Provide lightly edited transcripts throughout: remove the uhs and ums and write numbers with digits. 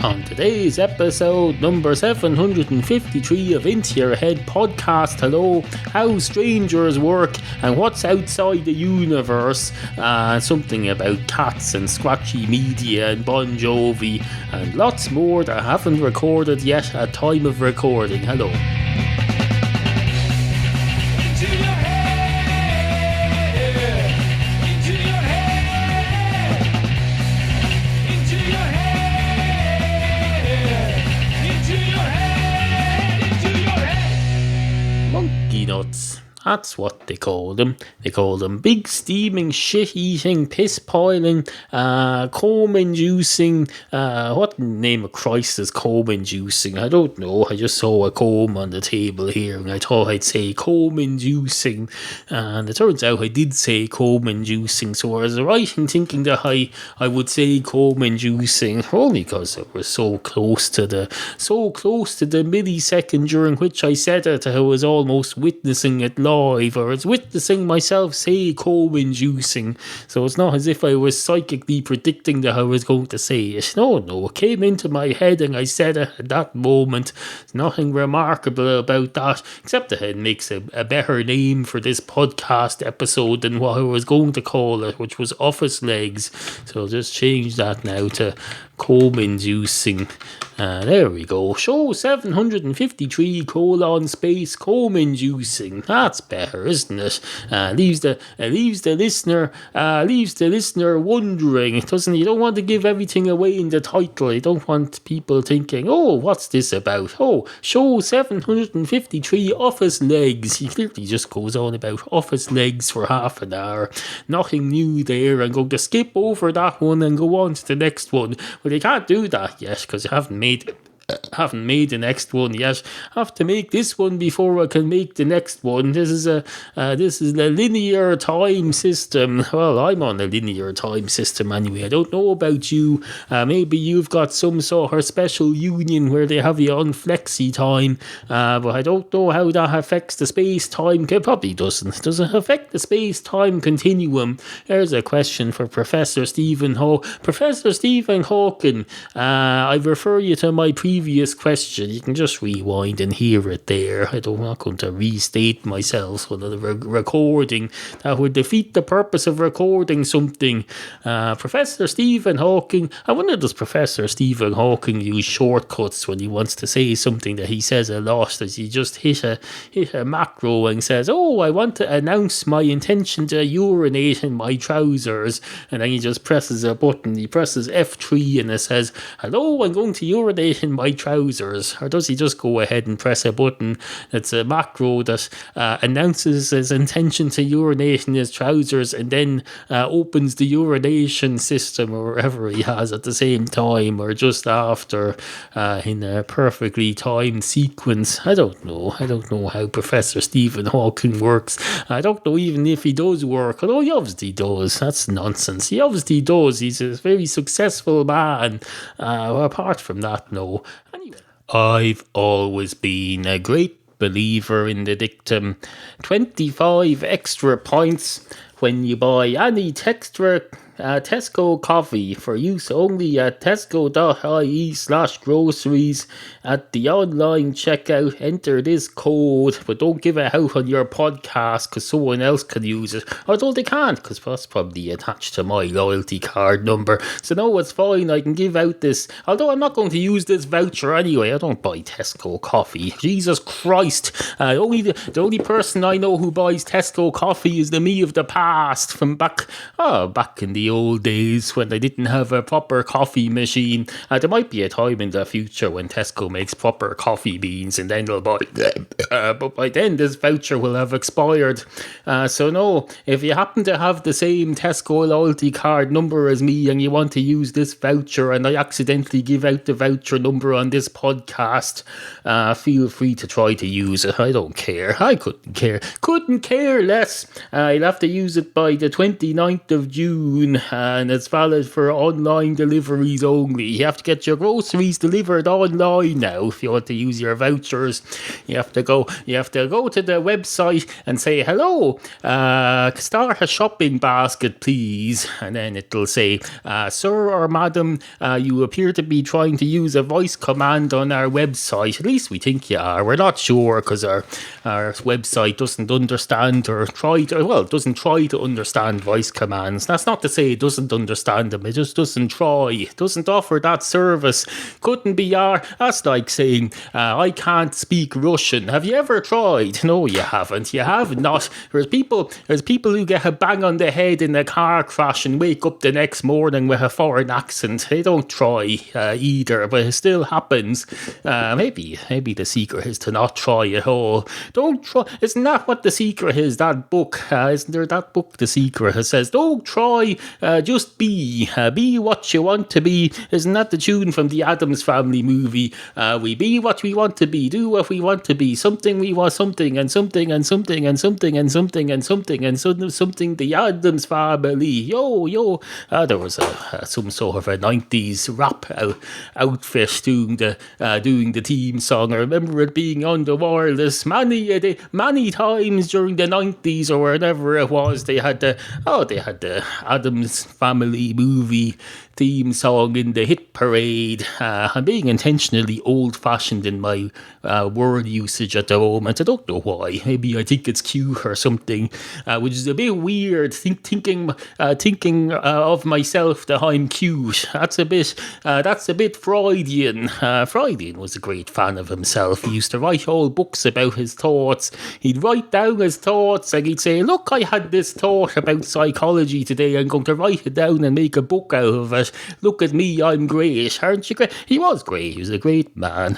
On today's episode, number 753 of Into Your Head podcast, hello, how strangers work and what's outside the universe, something about cats and scratchy media and Bon Jovi, and lots more that I haven't recorded yet at time of recording. Hello. Nuts. That's what they call them. They call them big steaming, shit-eating, piss-piling, comb-inducing, what in the name of Christ is comb-inducing? I don't know. I just saw a comb on the table here and I thought I'd say comb-inducing, and it turns out I did say comb-inducing, so I was right in thinking that I would say comb-inducing, only because it was so close to the millisecond during which I said it. I was almost witnessing it live, or it's witnessing myself say comb-inducing, so it's not as if I was psychically predicting that I was going to say it. No, it came into my head and I said it at that moment. There's nothing remarkable about that, except that it makes a better name for this podcast episode than what I was going to call it, which was Office Legs, so I'll just change that now to comb-inducing. There we go. Show 753 : comb-inducing. That's better, isn't it? Leaves the listener wondering. It doesn't. You don't want to give everything away in the title. You don't want people thinking, "Oh, what's this about?" Oh, show 753 office legs. He clearly just goes on about office legs for half an hour. Nothing new there. I'm going to skip over that one and go on to the next one. Well, you can't do that yet because you haven't made the next one yet. I have to make this one before I can make the next one. This is a linear time system. Well, I'm on a linear time system anyway. I don't know about you. Maybe you've got some sort of special union where they have you on flexi time, but I don't know how that affects the space-time. It probably doesn't. Does it affect the space-time continuum? There's a question for Professor Stephen Hawking. Professor Stephen Hawking, I refer you to my previous question. You can just rewind and hear it there. I'm not going to restate myself on the recording. That would defeat the purpose of recording something. Professor Stephen Hawking, I wonder, does Professor Stephen Hawking use shortcuts when he wants to say something that he says a lot? Does he just hit a macro and says, "Oh, I want to announce my intention to urinate in my trousers," and then he just presses a button. He presses F3 and it says, "Hello, I'm going to urinate in my trousers"? Or does he just go ahead and press a button that's a macro that announces his intention to urinate in his trousers and then opens the urination system or wherever he has at the same time or just after, in a perfectly timed sequence? I don't know how Professor Stephen Hawking works. I don't know even if he does work, although he obviously does. That's nonsense. He obviously does. He's a very successful man. Apart from that, no. Anyway, I've always been a great believer in the dictum 25 extra points when you buy any Tesco coffee for use only at tesco.ie/groceries. At the online checkout, enter this code, but don't give it out on your podcast because someone else can use it. Although they can't, because that's probably attached to my loyalty card number. So no, it's fine. I can give out this. Although I'm not going to use this voucher anyway. I don't buy Tesco coffee. Jesus Christ. The only person I know who buys Tesco coffee is the me of the past from back in the old days when they didn't have a proper coffee machine. There might be a time in the future when Tesco makes proper coffee beans and then they'll buy them. But by then this voucher will have expired. So no, if you happen to have the same Tesco loyalty card number as me and you want to use this voucher and I accidentally give out the voucher number on this podcast, feel free to try to use it. I don't care. I couldn't care less. You'll have to use it by the 29th of June online, and it's valid for online deliveries only. You have to get your groceries delivered online now if you want to use your vouchers. You have to go to the website and say, hello, start a shopping basket, please. And then it'll say, sir or madam, you appear to be trying to use a voice command on our website. At least we think you are. We're not sure because our website doesn't understand doesn't try to understand voice commands. That's not to say it doesn't understand them. It just doesn't try. It doesn't offer that service. Couldn't be that's like saying, I can't speak Russian. Have you ever tried? No, you haven't. You have not. There's people who get a bang on the head in a car crash and wake up the next morning with a foreign accent. They don't try either, but it still happens. Maybe the secret is to not try at all. Don't try. Isn't that what the secret is? That book, isn't there that book, The Secret? It says, don't try, just be what you want to be. Isn't that the tune from the Addams Family movie? We be what we want to be, do what we want to be, something we want, something and something and something and something and something and something and something. The Addams Family, yo. There was some sort of a 90s rap outfit doing the theme song. I remember it being on the wireless many times during the 90s or whatever it was. They had the Addams Family movie theme song in the hit parade. I'm being intentionally old-fashioned in my word usage at the moment. I don't know why. Maybe I think it's cute or something, which is a bit weird. Thinking of myself that I'm cute. That's a bit Freudian. Freudian was a great fan of himself. He used to write whole books about his thoughts. He'd write down his thoughts and he'd say, look, I had this thought about psychology today. I'm going to write it down and make a book out of it. Look at me, I'm great. Aren't you great? He was great. He was a great man.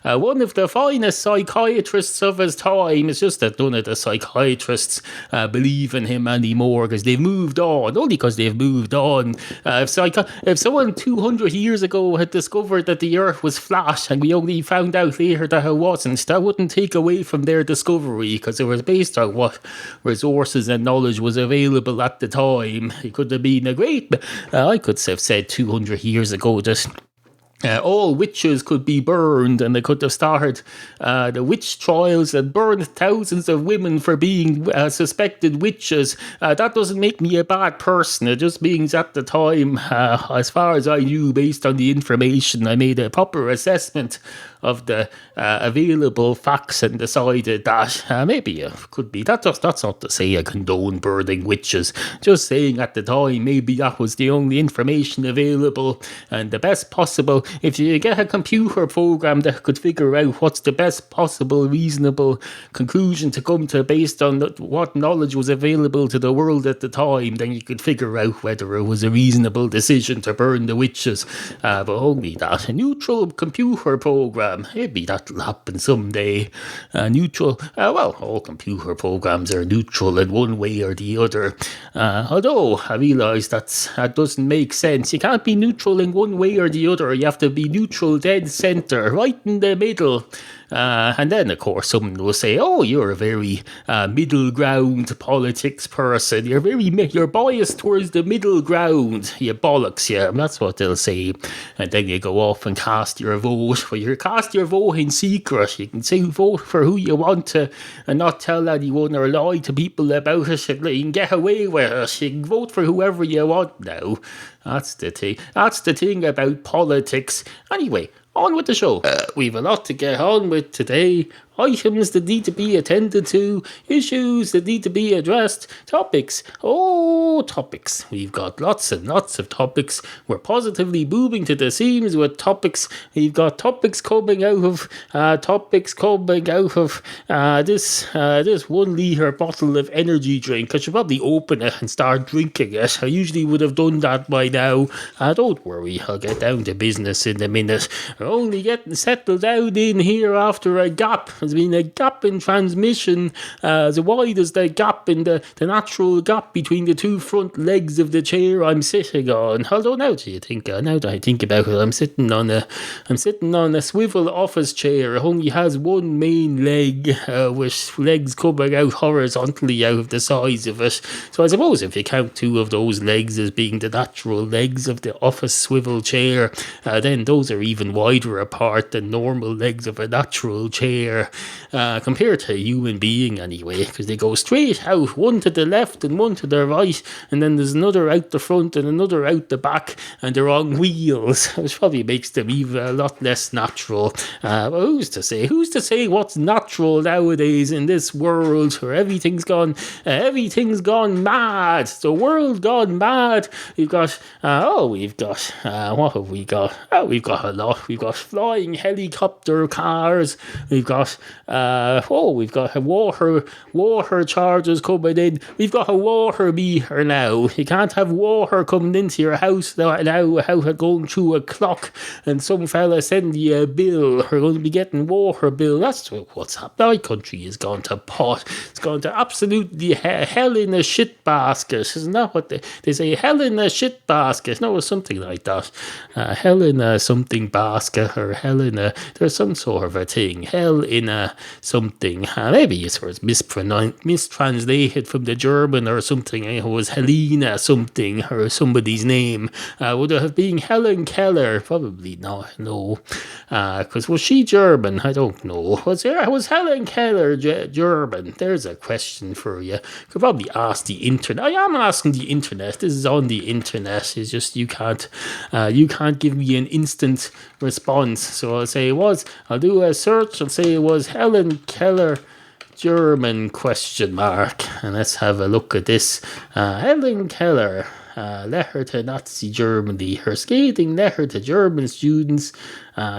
One of the finest psychiatrists of his time. It's just that none of the psychiatrists believe in him anymore because they've moved on. Only because they've moved on. If someone 200 years ago had discovered that the earth was flat and we only found out later that it wasn't, that wouldn't take away from their discovery because it was based on what resources and knowledge was available at the time. It could have been a great... I could have said 200 years ago that all witches could be burned, and they could have started the witch trials and burned thousands of women for being suspected witches. That doesn't make me a bad person. It just means at the time, as far as I knew, based on the information, I made a proper assessment of the available facts and decided that maybe it could be. That's not to say I condone burning witches. Just saying at the time, maybe that was the only information available and the best possible. If you get a computer program that could figure out what's the best possible reasonable conclusion to come to based on what knowledge was available to the world at the time, then you could figure out whether it was a reasonable decision to burn the witches. But only that. A neutral computer program, maybe that'll happen someday. All computer programs are neutral in one way or the other. Although I realise that doesn't make sense. You can't be neutral in one way or the other. You have to be neutral, dead centre, right in the middle. And then, of course, someone will say, oh, you're a very middle ground politics person. You're biased towards the middle ground. You bollocks, yeah. That's what they'll say. And then you go off and cast your vote. Well, you cast your vote in secret. You can say vote for who you want to and not tell anyone or lie to people about it. You can get away with it. You can vote for whoever you want now. That's the thing. That's the thing about politics. Anyway, on with the show. We've a lot to get on with today. Items that need to be attended to, issues that need to be addressed, topics. We've got lots and lots of topics. We're positively booming to the seams with topics. We've got topics coming out of this 1 litre bottle of energy drink. I should probably open it and start drinking it. I usually would have done that by now. Don't worry, I'll get down to business in a minute. We're only getting settled down in here after a gap. There's been a gap in transmission as wide as the gap in the natural gap between the two front legs of the chair I'm sitting on. Although now that I think about it, I'm sitting on a swivel office chair. It only has one main leg, with legs coming out horizontally out of the sides of it. So I suppose if you count two of those legs as being the natural legs of the office swivel chair, then those are even wider apart than normal legs of a natural chair, compared to a human being anyway, because they go straight out, one to the left and one to the right, and then there's another out the front and another out the back, and they're on wheels, which probably makes them even a lot less natural. But who's to say what's natural nowadays in this world where everything's gone mad, the world gone mad. We've got what have we got? Oh, we've got a lot. We've got flying helicopter cars. We've got water charges coming in. We've got a water meter now. You can't have water coming into your house now without going through a clock and some fella sending you a bill. We're going to be getting water bill. That's what's happened. My country has gone to pot. It's gone to absolutely hell in a shit basket. Isn't that what they say? Hell in a shit basket. No, it's something like that. Hell in a something basket, or hell in a, there's some sort of a thing. Hell in a something. Maybe it's sort of mistranslated from the German or something. It was Helena something, or somebody's name. Would it have been Helen Keller? Probably not, no. Because was she German? I don't know. Was Helen Keller German? There's a question for you. Could probably ask the internet. I am asking the internet. This is on the internet. It's just you can't give me an instant response. So I'll do a search and say it was Helen Keller German ? And let's have a look at this. Helen Keller, letter to Nazi Germany, her scathing letter to German students,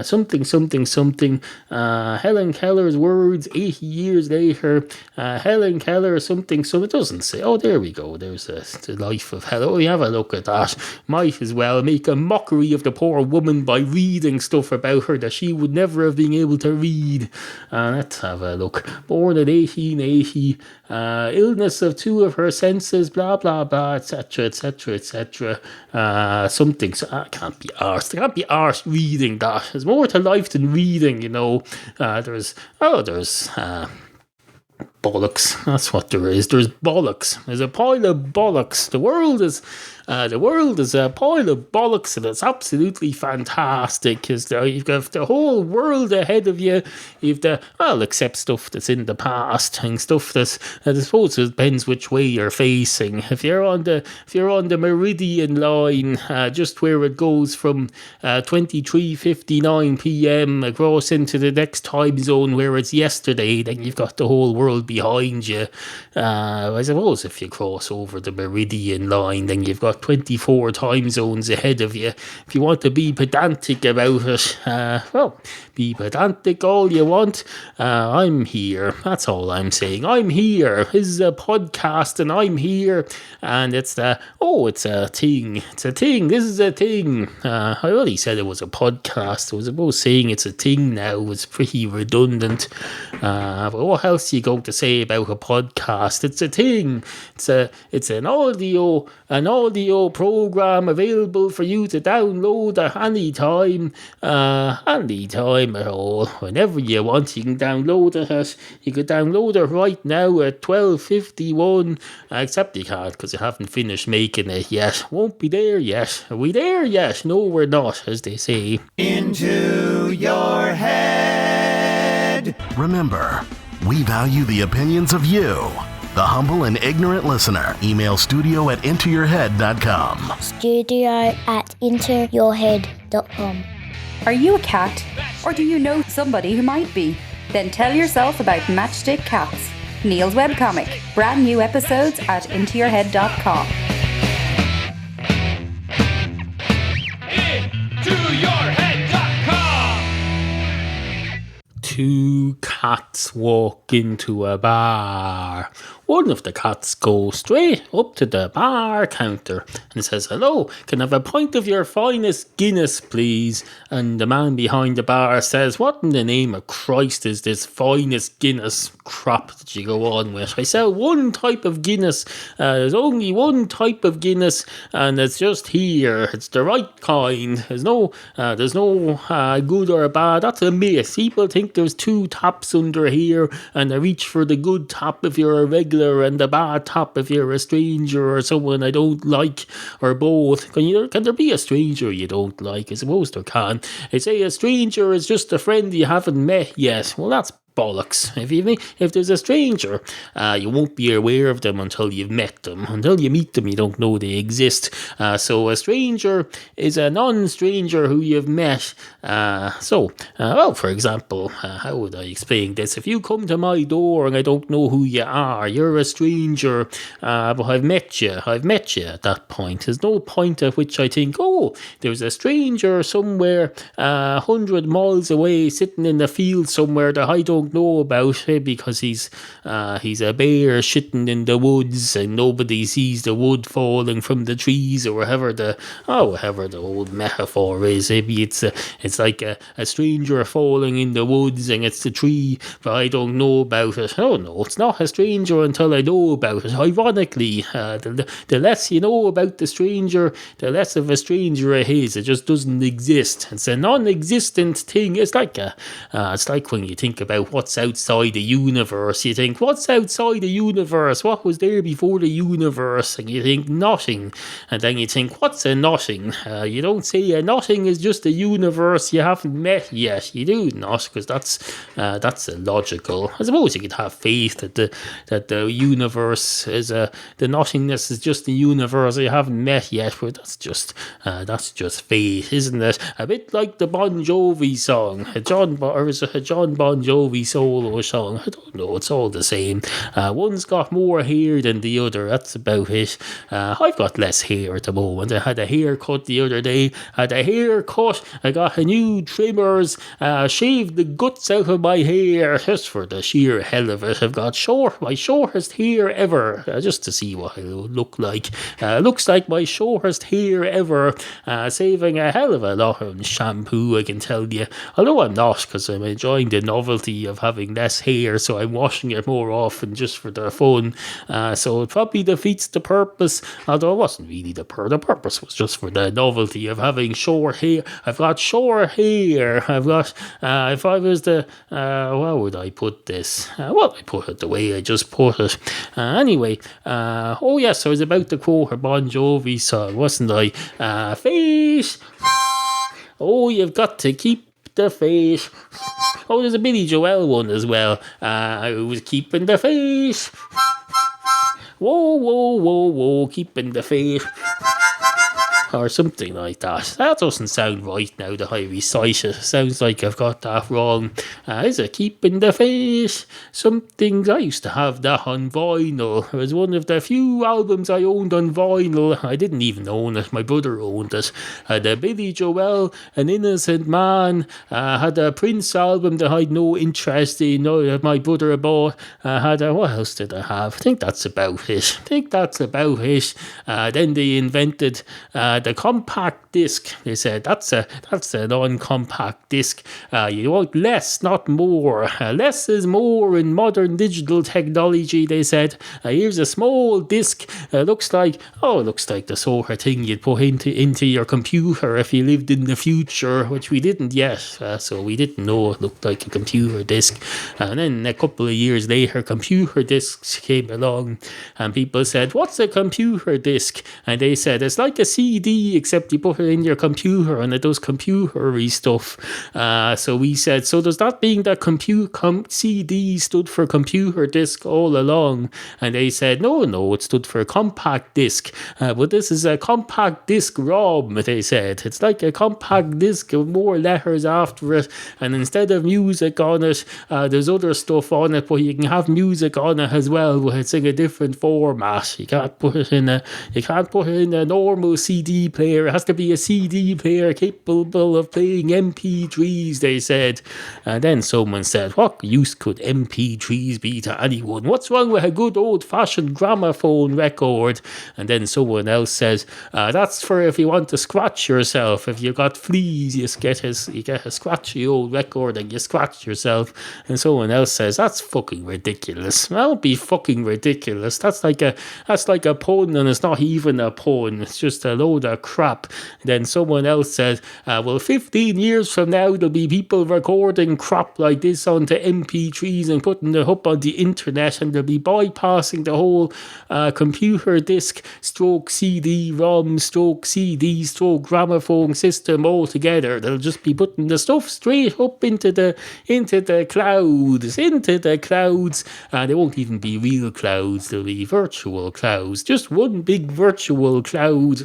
something. Helen Keller's words 80 years later. Helen Keller, something. It doesn't say. Oh, there we go. There's the life of Helen. Oh, we have a look at that. Might as well make a mockery of the poor woman by reading stuff about her that she would never have been able to read. Let's have a look. Born in 1880. Illness of two of her senses. Blah blah blah, etc. Something. So I can't be arsed. I can't be arsed reading that. There's more to life than reading, you know. There's bollocks. That's what there is. There's bollocks. There's a pile of bollocks. The world is a pile of bollocks, and it's absolutely fantastic, because you've got the whole world ahead of you. Except stuff that's in the past and stuff that's, I suppose it depends which way you're facing. If you're on the meridian line, just where it goes from 23:59 p.m. across into the next time zone where it's yesterday, then you've got the whole world behind you. I suppose if you cross over the meridian line, then you've got 24 time zones ahead of you. If you want to be pedantic about it, be pedantic all you want. I'm here. That's all I'm saying. I'm here. This is a podcast and I'm here. And it's a thing. It's a thing. This is a thing. I already said it was a podcast. I was about saying it's a thing now. It's pretty redundant. But what else are you going to say about a podcast? It's a thing. It's an audio program available for you to download at any time at all, whenever you want. You can download it. You could download it right now at 12:51. Except you can't, because you haven't finished making it yet. Won't be there yet. Are we there yet? No, we're not, as they say. Into your head. Remember, we value the opinions of you, the humble and ignorant listener. Email studio@intoyourhead.com. studio@intoyourhead.com. Are you a cat? Or do you know somebody who might be? Then tell yourself about Matchstick Cats, Neal's webcomic. Brand new episodes at intoyourhead.com. intoyourhead.com. Two cats walk into a bar. one of the cats goes straight up to the bar counter and says, "Hello, can I have a pint of your finest Guinness, please?" And the man behind the bar says, "What in the name of Christ is this finest Guinness crap that you go on with? I sell one type of Guinness. There's only one type of Guinness, and it's just here. It's the right kind. There's no good or bad. That's a myth. People think there's two taps under here, and they reach for the good tap if you're a regular and the bad tap if you're a stranger or someone I don't like, or both. Can there be a stranger you don't like? I suppose there can. They say a stranger is just a friend you haven't met yet. Well, that's bollocks. If there's a stranger, you won't be aware of them until you've met them. Until you meet them, you don't know they exist. So a stranger is a non-stranger who you've met. Well, for example, how would I explain this? If you come to my door and I don't know who you are, you're a stranger, but I've met you at that point. There's no point at which I think, oh, there's a stranger somewhere 100 miles away sitting in the field somewhere that I don't know about, because he's a bear shitting in the woods and nobody sees the wood falling from the trees, or however the old metaphor is. Maybe it's like a stranger falling in the woods and it's the tree, but I don't know about it. Oh no, it's not a stranger until I know about it. Ironically, the less you know about the stranger, the less of a stranger it is. It just doesn't exist. It's a non-existent thing. It's like when you think about what's outside the universe. You think, what's outside the universe? What was there before the universe? And you think nothing. And then you think, what's a nothing? You don't say a nothing is just a universe you haven't met yet. You do not, because that's illogical. I suppose you could have faith that the universe is the nothingness is just the universe you haven't met yet, but that's just faith, isn't it? A bit like the Bon Jovi song, a John Bon Jovi solo song. I don't know, it's all the same. One's got more hair than the other, that's about it. I've got less hair at the moment. I had a haircut the other day. I got a new trimmers, shaved the guts out of my hair just for the sheer hell of it. I've got my shortest hair ever, just to see what I look like. Looks like my shortest hair ever, saving a hell of a lot on shampoo, I can tell you. Although I'm not, because I'm enjoying the novelty of having less hair, so I'm washing it more often just for the fun. So it probably defeats the purpose, although it wasn't really the purpose was just for the novelty of having short hair. I've got short hair. I've got, if I was how would I put this? Well, I put it the way I just put it. Anyway, oh yes, I was about to quote a Bon Jovi song, wasn't I? Face. Oh, you've got to keep the faith. Oh, there's a Billy Joel one as well. I was keeping the faith. Whoa, whoa, whoa, whoa, keeping the faith. Or something like that. That doesn't sound right now that I recite it. Sounds like I've got that wrong. Is it keeping the faith? Something, I used to have that on vinyl. It was one of the few albums I owned on vinyl. I didn't even own it. My brother owned it. The Billy Joel, An Innocent Man. Had a Prince album that I had no interest in. That my brother bought. What else did I have? I think that's about it. Then they invented the compact disc. They said that's a non-compact disc. You want less, not more. Less is more in modern digital technology. They said, here's a small disc. Looks like the sort of thing you'd put into your computer if you lived in the future, which we didn't yet. So we didn't know it looked like a computer disc. And then a couple of years later, computer discs came along, and people said, "What's a computer disc?" And they said, "It's like a CD, except you put it in your computer and it does computery stuff." So we said, so does that mean that CD stood for computer disc all along? And they said, no, it stood for compact disc. But this is a compact disc ROM, they said. It's like a compact disc with more letters after it, and instead of music on it, there's other stuff on it, but you can have music on it as well, but it's in a different format. You can't put it in a normal CD player. It has to be a CD player capable of playing MP3s, they said. And then someone said, what use could MP3s be to anyone? What's wrong with a good old-fashioned gramophone record? And then someone else says, that's for if you want to scratch yourself. If you got fleas, you get a scratchy old record and you scratch yourself. And someone else says, that's fucking ridiculous. That would be fucking ridiculous. That's like a pun, and it's not even a pun. It's just a load of crap. Then someone else says, well, 15 years from now, there'll be people recording crap like this onto MP3s and putting it up on the internet, and they'll be bypassing the whole computer disc stroke CD-ROM stroke CD stroke gramophone system altogether. They'll just be putting the stuff straight up into the clouds. They won't even be real clouds. They'll be virtual clouds. Just one big virtual cloud.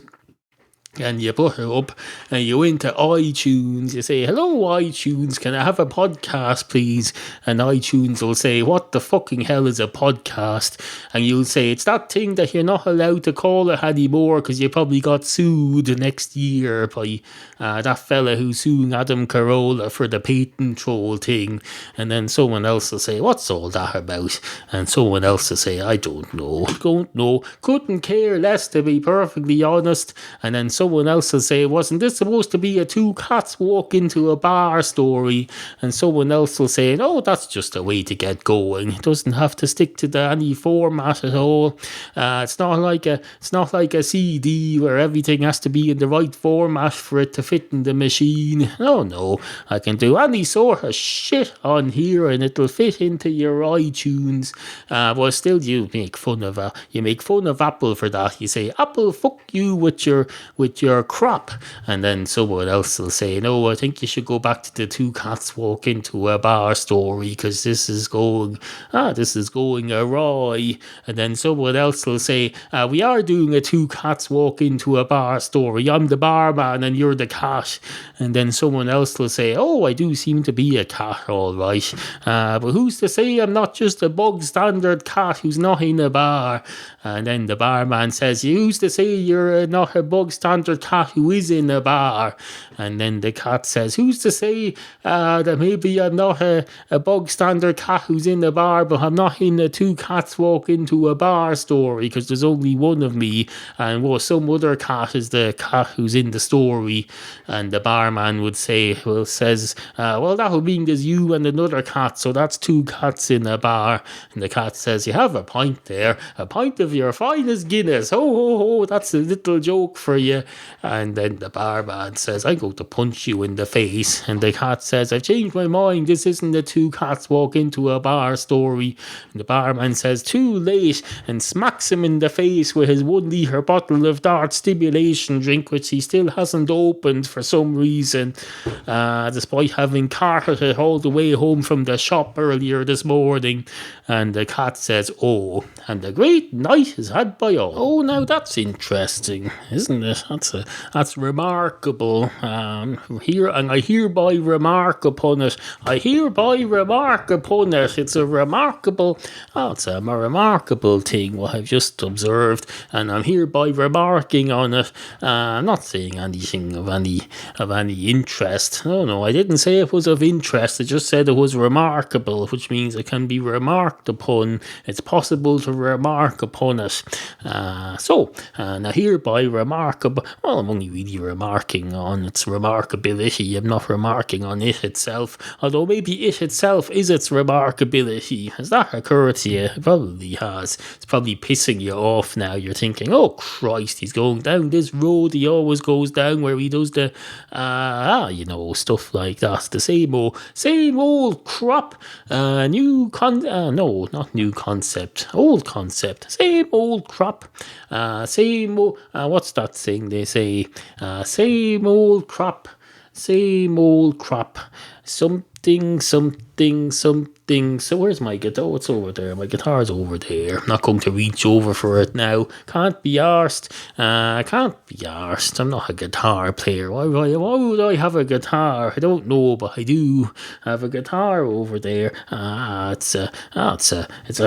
And you put it up and you into iTunes. You say, hello iTunes, can I have a podcast please? And iTunes will say, what the fucking hell is a podcast? And you'll say, it's that thing that you're not allowed to call it anymore because you probably got sued next year by that fella who's suing Adam Carolla for the patent troll thing. And then someone else will say, what's all that about? And someone else will say, I don't know, couldn't care less, to be perfectly honest. And then someone else will say, wasn't this supposed to be a two cats walk into a bar story? And someone else will say, no, that's just a way to get going. It doesn't have to stick to any format at all. It's not like a CD where everything has to be in the right format for it to fit in the machine. No, I can do any sort of shit on here and it'll fit into your iTunes. But still, you make fun of Apple for that. You say, Apple, fuck you with your crap. And then someone else will say, no, I think you should go back to the two cats walk into a bar story because this is going awry. And then someone else will say, we are doing a two cats walk into a bar story. I'm the barman and you're the cat. And then someone else will say, oh, I do seem to be a cat, all right. But who's to say I'm not just a bog standard cat who's not in a bar? And then the barman says, who's to say you're not a bog standard cat who is in a bar? And then the cat says, who's to say that maybe I'm not a bog standard cat who's in a bar, but I'm not in a two cats walk into a bar story because there's only one of me, and some other cat is the cat who's in the story. And the barman would say, well, that would mean there's you and another cat, so that's two cats in a bar. And the cat says, you have a pint there, a pint of your finest Guinness. Ho, ho, ho, that's a little joke for you. And then the barman says, I'm going to punch you in the face. And the cat says, I've changed my mind. This isn't a two cats walk into a bar story. And the barman says, too late, and smacks him in the face with his 1 litre bottle of Dart stimulation drink, which he still hasn't opened for some reason, despite having carted it all the way home from the shop earlier this morning. And the cat says, oh, and a great night is had by all. Oh, now that's interesting, isn't it? That's remarkable. I hereby remark upon it. It's a remarkable thing what I've just observed, and I'm hereby remarking on it. I'm not saying anything of any interest. No, I didn't say it was of interest. I just said it was remarkable, which means it can be remarked upon. It's possible to remark upon it. Now hereby remarkable. Well, I'm only really remarking on its remarkability. I'm not remarking on it itself. Although maybe it itself is its remarkability. Has that occurred to you? It probably has. It's probably pissing you off now. You're thinking, oh Christ, he's going down this road he always goes down where he does the stuff like that. The same old crap. Old concept. Same old crap. What's that thing they say? Same old crap. something. So where's my guitar? Oh, it's over there. My guitar's over there. I'm not going to reach over for it now. Can't be arsed. I'm not a guitar player. Why would I have a guitar? I don't know, but I do have a guitar over there. It's a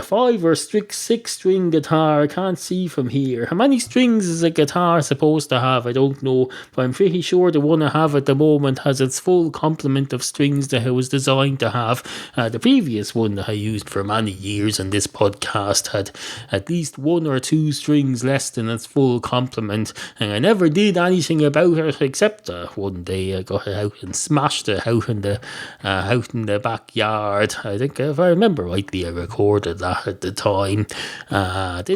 5 or 6 string guitar. I can't see from here. How many strings is a guitar supposed to have? I don't know, but I'm pretty sure the one I have at the moment has its full complement of strings that it was designed to have. The previous one that I used for many years on this podcast had at least 1 or 2 strings less than its full complement, and I never did anything about it except one day I got it out and smashed it out in the backyard. I think, if I remember rightly, I recorded that at the time. I'd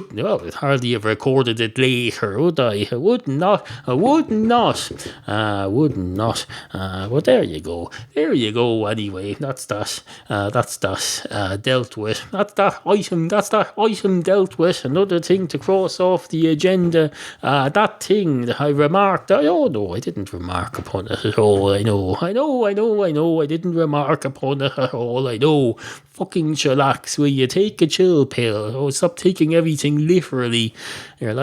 hardly have recorded it later, would I? I would not. Well, there you go. Anyway, that's that dealt with. That's that item dealt with. Another thing to cross off the agenda. That thing that I remarked. Oh no, I didn't remark upon it at all. I know. I didn't remark upon it at all. I know. Fucking chillax, will you take a chill pill? Oh, stop taking everything literally. What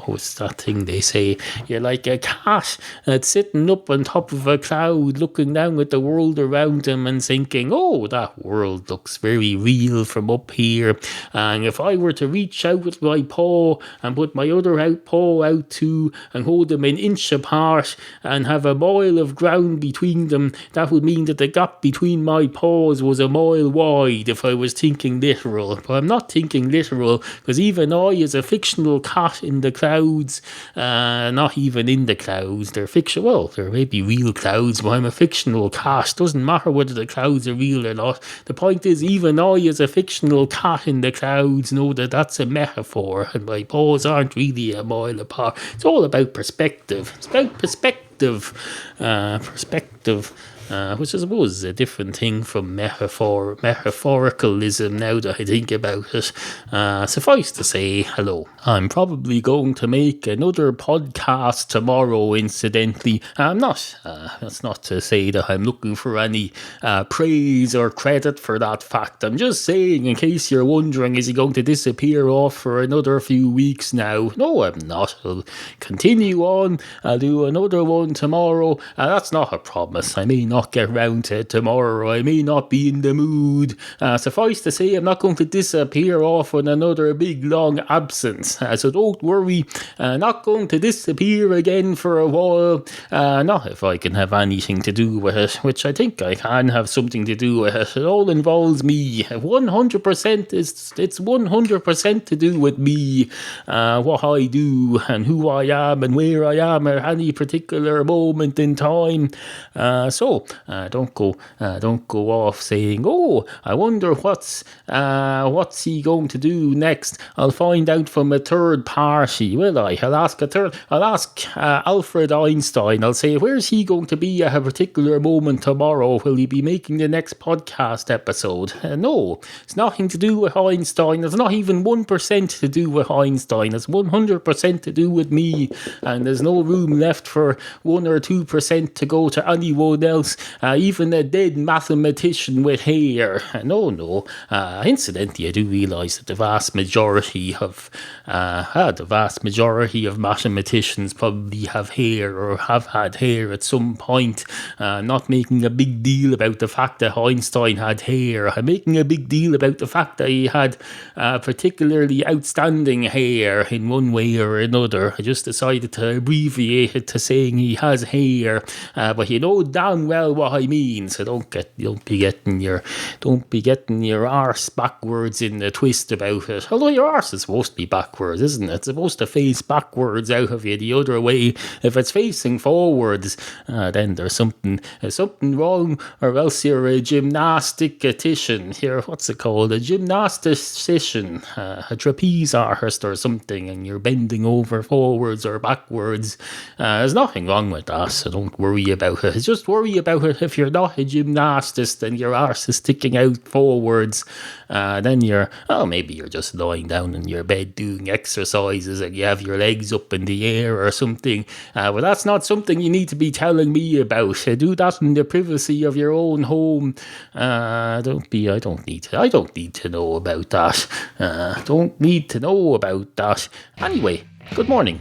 was that thing they say? You're like a cat that's sitting up on top of a cloud looking down at the world around him and thinking, oh, that world looks very real from up here. And if I were to reach out with my paw and put my other paw out too and hold them an inch apart and have a mile of ground between them, that would mean that the gap between my paws was a mile wide if I was thinking literal. But I'm not thinking literal, because even I, as a fictional cat in the clouds, not even in the clouds, they're fictional. Well, there may be real clouds, but I'm a fictional cat. Doesn't matter whether the clouds are real or not. The point is, even I, as a fictional cat in the clouds, know that that's a metaphor, and my paws aren't really a mile apart. It's all about perspective. It's about perspective. Which I suppose is a different thing from metaphoricalism now that I think about it. Suffice to say, hello. I'm probably going to make another podcast tomorrow, incidentally. I'm not. That's not to say that I'm looking for any praise or credit for that fact. I'm just saying, in case you're wondering, is he going to disappear off for another few weeks now? No, I'm not. I'll continue on. I'll do another one tomorrow. That's not a promise. I may not get round to it tomorrow. I may not be in the mood. Suffice to say, I'm not going to disappear off on another big long absence. So don't worry. Not going to disappear again for a while. Not if I can have anything to do with it, which I think I can have something to do with it. It all involves me. 100%. It's 100% to do with me. What I do and who I am and where I am at any particular moment in time. So don't go off saying, oh, I wonder what's he going to do next. I'll find out from a third party, will I? I'll ask Alfred Einstein. I'll say, where's he going to be at a particular moment tomorrow? Will he be making the next podcast episode? No, it's nothing to do with Einstein. It's not even 1% to do with Einstein. It's 100% to do with me, and there's no room left for 1 or 2% to go to anyone else, even a dead mathematician with hair. No. Incidentally, I do realise that the vast majority of mathematicians probably have hair or have had hair at some point. Not making a big deal about the fact that Einstein had hair. I'm making a big deal about the fact that he had particularly outstanding hair in one way or another. I just decided to abbreviate it to saying he has hair, but you know damn well what I mean. So don't be getting your arse backwards in the twist about it. Although your arse is supposed to be backwards, isn't it? It's supposed to face backwards out of you the other way. If it's facing forwards, then there's something wrong, or else you're a gymnastictician. What's it called? A gymnasticician, a trapeze artist or something, and you're bending over forwards or backwards. There's nothing wrong with that, so don't worry about it. It's Just worry about it if you're not a gymnastist and your arse is sticking out forwards. Then maybe you're just lying down in your bed doing exercises and you have your legs up in the air or something. But that's not something you need to be telling me about. Do that in the privacy of your own home. I don't need to know about that. Don't need to know about that. Anyway, good morning.